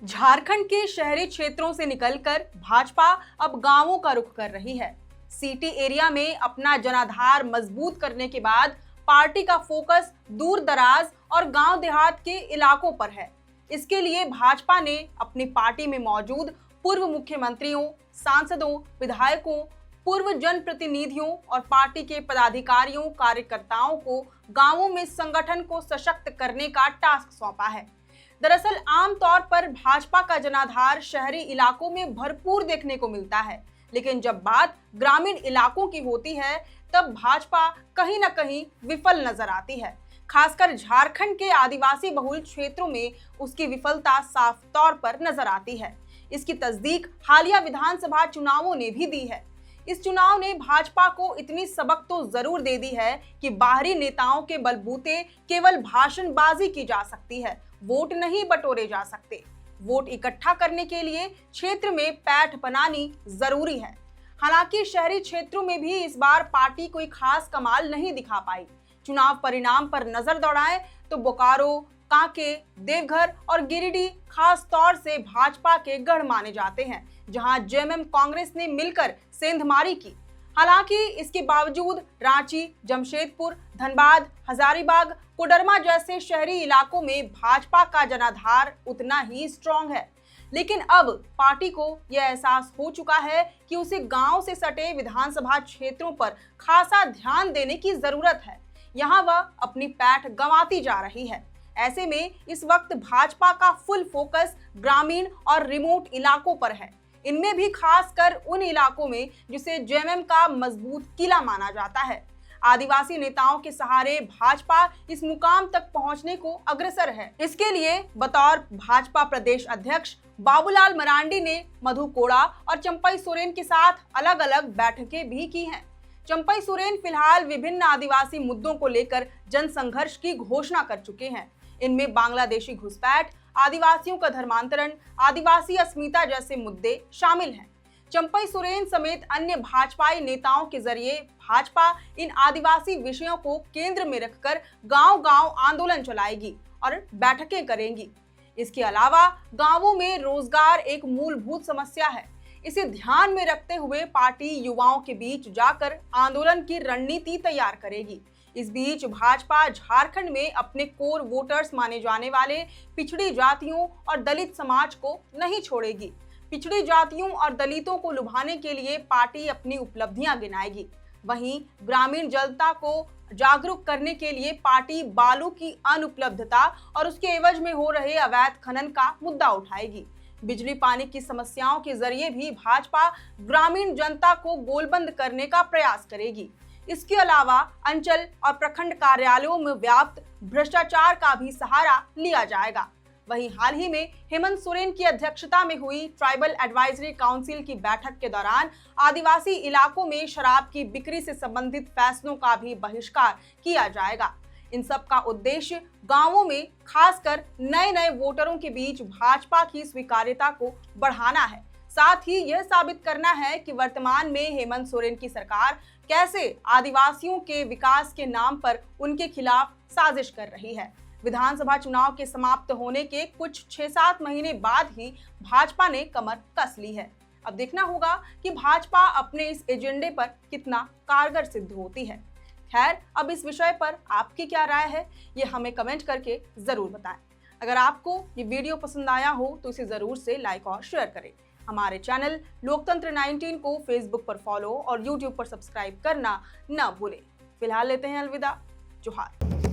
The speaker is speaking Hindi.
झारखंड के शहरी क्षेत्रों से निकलकर भाजपा अब गांवों का रुख कर रही है। सिटी एरिया में अपना जनाधार मजबूत करने के बाद पार्टी का फोकस दूर दराज और गांव देहात के इलाकों पर है। इसके लिए भाजपा ने अपनी पार्टी में मौजूद पूर्व मुख्यमंत्रियों, सांसदों, विधायकों, पूर्व जनप्रतिनिधियों और पार्टी के पदाधिकारियों, कार्यकर्ताओं को गांवों में संगठन को सशक्त करने का टास्क सौंपा है। दरअसल आमतौर पर भाजपा का जनाधार शहरी इलाकों में भरपूर देखने को मिलता है, लेकिन जब बात ग्रामीण इलाकों की होती है तब भाजपा कहीं न कहीं विफल नजर आती है। खासकर झारखंड के आदिवासी बहुल क्षेत्रों में उसकी विफलता साफ तौर पर नजर आती है। इसकी तस्दीक हालिया विधानसभा चुनावों ने भी दी है। इस चुनाव ने भाजपा को इतनी सबक तो जरूर दे दी है कि बाहरी नेताओं के बलबूते केवल भाषणबाजी की जा सकती है, वोट नहीं बटोरे जा सकते। वोट इकट्ठा करने के लिए क्षेत्र में पैठ बनानी जरूरी है। हालांकि शहरी क्षेत्रों में भी इस बार पार्टी कोई खास कमाल नहीं दिखा पाई। चुनाव परिणाम पर नजर दौड़ाएं तो बोकारो, कांके, देवघर और गिरिडीह खास तौर से भाजपा के गढ़ माने जाते हैं, जहां जेएमएम कांग्रेस ने मिलकर सेंधमारी की। हालांकि इसके बावजूद रांची, जमशेदपुर, धनबाद, हजारीबाग, कोडरमा जैसे शहरी इलाकों में भाजपा का जनाधार उतना ही स्ट्रांग है। लेकिन अब पार्टी को यह एहसास हो चुका है कि उसे गांव से सटे विधानसभा क्षेत्रों पर खासा ध्यान देने की जरूरत है। यहाँ वह अपनी पैठ गंवाती जा रही है। ऐसे में इस वक्त भाजपा का फुल फोकस ग्रामीण और रिमोट इलाकों पर है। इनमें भी खासकर उन इलाकों में जिसे जेएमएम का मजबूत किला माना जाता है। आदिवासी नेताओं के सहारे भाजपा इस मुकाम तक पहुंचने को अग्रसर है। इसके लिए बतौर भाजपा प्रदेश अध्यक्ष बाबूलाल मरांडी ने मधु कोड़ा और चंपई सोरेन के साथ अलग अलग बैठकें भी की हैं। चंपई सोरेन फिलहाल विभिन्न आदिवासी मुद्दों को लेकर जनसंघर्ष की घोषणा कर चुके हैं। इनमें बांग्लादेशी घुसपैठ, आदिवासियों का धर्मांतरण, आदिवासी अस्मिता जैसे मुद्दे शामिल हैं। चंपई सोरेन समेत अन्य भाजपाई नेताओं के जरिए भाजपा इन आदिवासी विषयों को केंद्र में रखकर गांव-गांव आंदोलन चलाएगी और बैठकें करेंगी। इसके अलावा गांवों में रोजगार एक मूलभूत समस्या है। इसे ध्यान में रखते हुए पार्टी युवाओं के बीच जाकर आंदोलन की रणनीति तैयार करेगी। इस बीच भाजपा झारखंड में अपने कोर वोटर्स माने जाने वाले पिछड़ी जातियों और दलित समाज को नहीं छोड़ेगी। पिछड़ी जातियों और दलितों को लुभाने के लिए पार्टी अपनी उपलब्धियां गिनाएगी। वहीं ग्रामीण जनता को जागरूक करने के लिए पार्टी बालू की अनुपलब्धता और उसके एवज में हो रहे अवैध खनन का मुद्दा उठाएगी। बिजली पानी की समस्याओं के जरिए भी भाजपा ग्रामीण जनता को गोलबंद करने का प्रयास करेगी। इसके अलावा अंचल और प्रखंड कार्यालयों में व्याप्त भ्रष्टाचार का भी सहारा लिया जाएगा। वहीं हाल ही में हेमंत सोरेन की अध्यक्षता में हुई ट्राइबल एडवाइजरी काउंसिल की बैठक के दौरान आदिवासी इलाकों में शराब की बिक्री से संबंधित फैसलों का भी बहिष्कार किया जाएगा। इन सब का उद्देश्य गांवों में खासकर नए वोटरों के बीच भाजपा की स्वीकार्यता को बढ़ाना है। साथ ही यह साबित करना है कि वर्तमान में हेमंत सोरेन की सरकार कैसे आदिवासियों के विकास के नाम पर उनके खिलाफ साजिश कर रही है। विधानसभा चुनाव के समाप्त होने के कुछ 6-7 महीने बाद ही भाजपा ने कमर कस ली है। अब देखना होगा कि भाजपा अपने इस एजेंडे पर कितना कारगर सिद्ध होती है। खैर, अब इस विषय पर आपकी क्या राय है, ये हमें कमेंट करके जरूर बताएं। अगर आपको ये वीडियो पसंद आया हो तो इसे जरूर से लाइक और शेयर करें। हमारे चैनल लोकतंत्र 19 को फेसबुक पर फॉलो और यूट्यूब पर सब्सक्राइब करना न भूलें। फिलहाल लेते हैं अलविदा। जोहार।